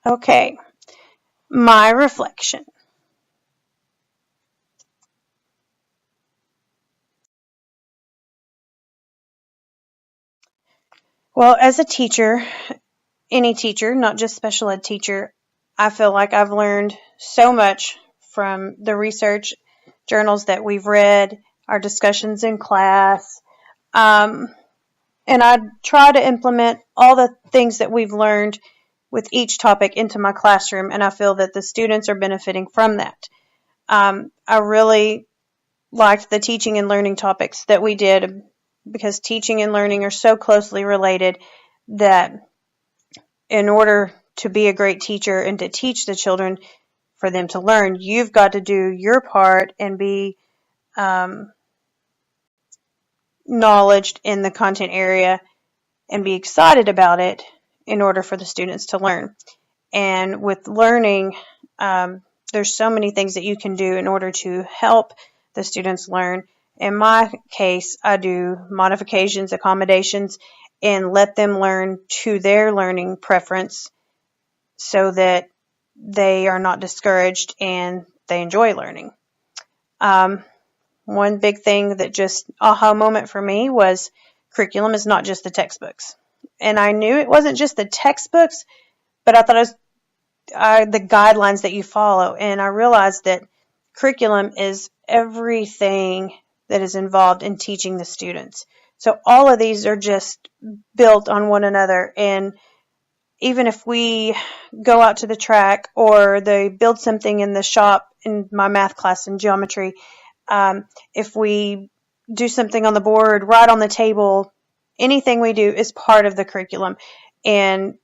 Okay, my reflection. Well, as a teacher, any teacher, not just special ed teacher, I feel like I've learned so much from the research journals that we've read, our discussions in class, um, and I try to implement all the things that we've learned with each topic into my classroom, and I feel that the students are benefiting from that. I really liked the teaching and learning topics that we did because teaching and learning are so closely related that in order to be a great teacher and to teach the children for them to learn, you've got to do your part and be knowledged in the content area and be excited about it in order for the students to learn. And with learning, there's so many things that you can do in order to help the students learn. In my case, I do modifications, accommodations, and let them learn to their learning preference so that they are not discouraged and they enjoy learning. One big thing that just aha moment for me was curriculum is not just the textbooks. And I knew it wasn't just the textbooks, but I thought it was the guidelines that you follow. And I realized that curriculum is everything that is involved in teaching the students. So all of these are just built on one another. And even if we go out to the track or they build something in the shop in my math class in geometry, if we do something on the board, right on the table, anything we do is part of the curriculum. And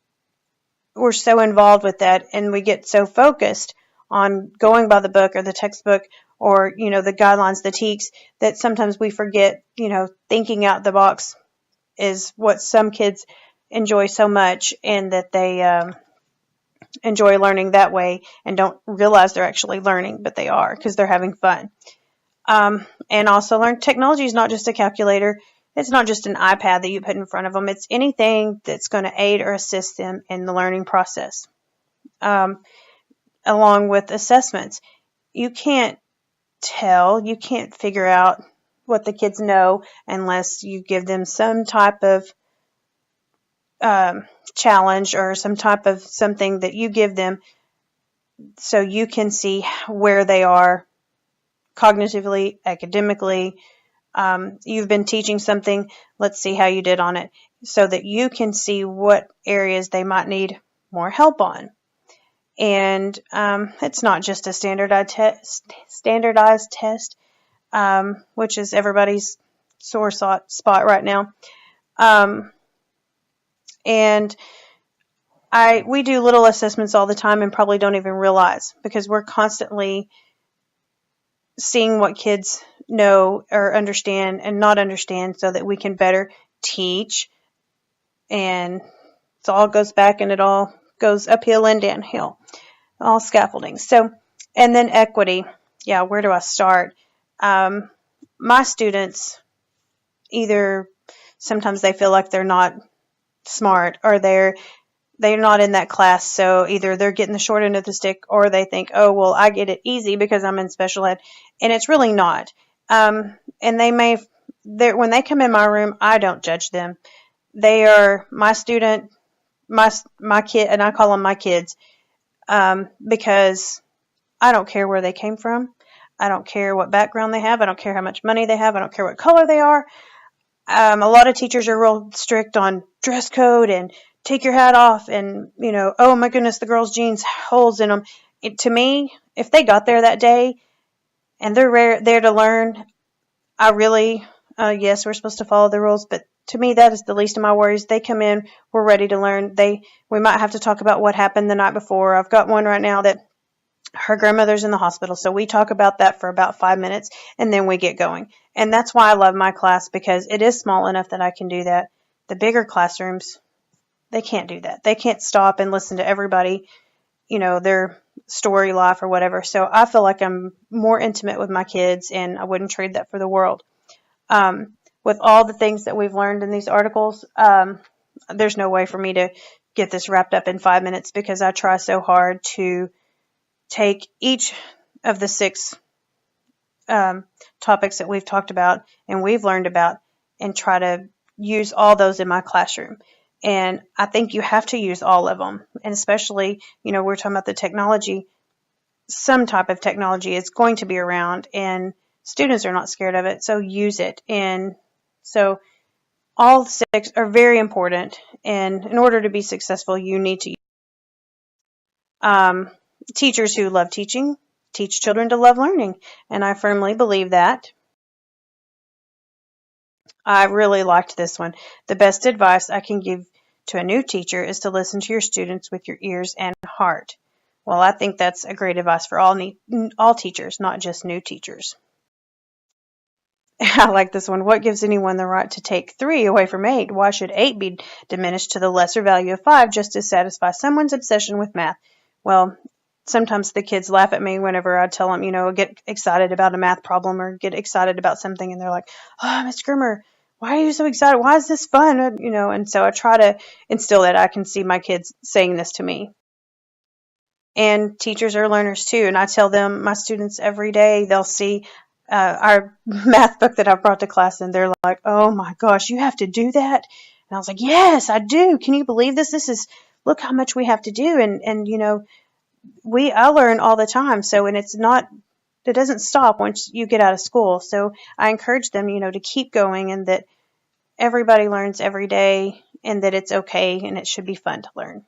we're so involved with that and we get so focused on going by the book or the textbook or, the guidelines, the TEKS, that sometimes we forget, thinking out the box is what some kids enjoy so much, and that they enjoy learning that way and don't realize they're actually learning, but they are because they're having fun. And also learn technology is not just a calculator. It's not just an iPad that you put in front of them. It's anything that's going to aid or assist them in the learning process. Along with assessments, you can't figure out what the kids know unless you give them some type of challenge or some type of something that you give them so you can see where they are cognitively, academically. You've been teaching something, let's see how you did on it, so that you can see what areas they might need more help on. And it's not just a standardized test, which is everybody's sore spot right now. And we do little assessments all the time and probably don't even realize, because we're constantly seeing what kids know or understand and not understand so that we can better teach. And it all goes back and it all goes uphill and downhill, all scaffolding. So, and then equity. Yeah, where do I start? My students, either sometimes they feel like they're not smart or they're not in that class, so either they're getting the short end of the stick or they think, oh, well, I get it easy because I'm in special ed, and it's really not. And when they come in my room, I don't judge them. They are my student, my kid, and I call them my kids, because I don't care where they came from. I don't care what background they have. I don't care how much money they have. I don't care what color they are. A lot of teachers are real strict on dress code and take your hat off and, oh my goodness, the girls' jeans, holes in them. To me, if they got there that day and they're there to learn, I really, yes, we're supposed to follow the rules, but to me, that is the least of my worries. They come in, we're ready to learn. We might have to talk about what happened the night before. I've got one right now that her grandmother's in the hospital, so we talk about that for about 5 minutes, and then we get going. And that's why I love my class, because it is small enough that I can do that. The bigger classrooms, they can't do that. They can't stop and listen to everybody, their story life or whatever. So I feel like I'm more intimate with my kids, and I wouldn't trade that for the world. With all the things that we've learned in these articles, there's no way for me to get this wrapped up in 5 minutes because I try so hard to take each of the 6 topics that we've talked about and we've learned about and try to use all those in my classroom. And I think you have to use all of them. And especially, we're talking about the technology. Some type of technology is going to be around and students are not scared of it. So use it. And so all 6 are very important. And in order to be successful, you need to teachers who love teaching teach children to love learning. And I firmly believe that. I really liked this one. The best advice I can give to a new teacher is to listen to your students with your ears and heart. Well, I think that's a great advice for all teachers, not just new teachers. I like this one. What gives anyone the right to take 3 away from 8? Why should 8 be diminished to the lesser value of 5 just to satisfy someone's obsession with math? Well, sometimes the kids laugh at me whenever I tell them, get excited about a math problem or get excited about something, and they're like, "Oh, Miss Grimmer, why are you so excited? Why is this fun?" And so I try to instill that. I can see my kids saying this to me. And teachers are learners too, and I tell them, my students, every day, they'll see our math book that I brought to class, and they're like, "Oh my gosh, you have to do that?" And I was like, "Yes, I do. Can you believe this? Look how much we have to do." And I learn all the time. So, and it doesn't stop once you get out of school. So I encourage them, to keep going, and that everybody learns every day and that it's okay and it should be fun to learn.